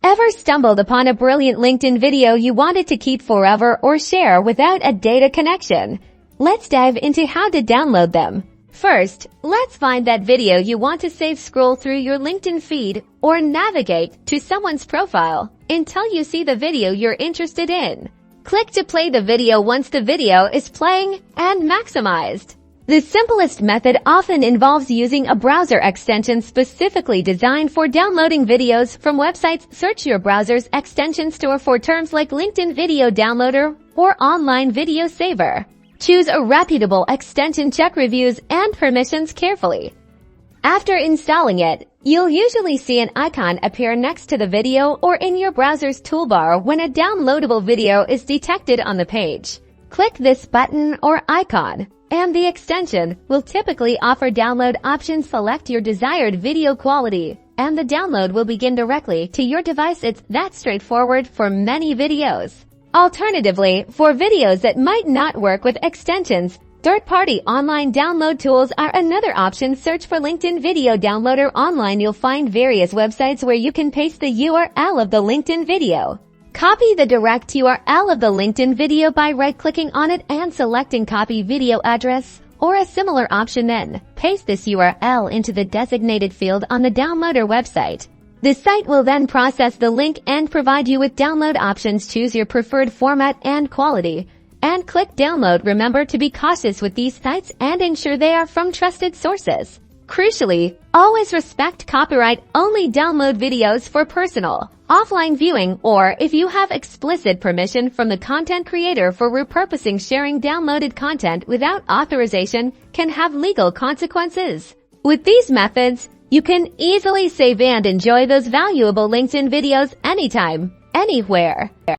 Ever stumbled upon a brilliant LinkedIn video you wanted to keep forever or share without a data connection? Let's dive into how to download them. First, let's find that video you want to save. Scroll through your LinkedIn feed or navigate to someone's profile until you see the video you're interested in. Click to play the video once the video is playing and maximized. The simplest method often involves using a browser extension specifically designed for downloading videos from websites. Search your browser's extension store for terms like LinkedIn Video Downloader or Online Video Saver. Choose a reputable extension. Check reviews and permissions carefully. After installing it, you'll usually see an icon appear next to the video or in your browser's toolbar when a downloadable video is detected on the page. Click this button or icon, and the extension will typically offer download options. Select your desired video quality, and the download will begin directly to your device. It's that straightforward for many videos. Alternatively, for videos that might not work with extensions, third-party online download tools are another option. Search for LinkedIn Video Downloader online. You'll find various websites where you can paste the URL of the LinkedIn video. Copy the direct URL of the LinkedIn video by right-clicking on it and selecting Copy Video Address or a similar option. Then, paste this URL into the designated field on the downloader website. The site will then process the link and provide you with download options. Choose your preferred format and quality, and click Download. Remember to be cautious with these sites and ensure they are from trusted sources. Crucially, always respect copyright. Only download videos for personal, offline viewing, or if you have explicit permission from the content creator for repurposing. Sharing downloaded content without authorization can have legal consequences. With these methods, you can easily save and enjoy those valuable LinkedIn videos anytime, anywhere.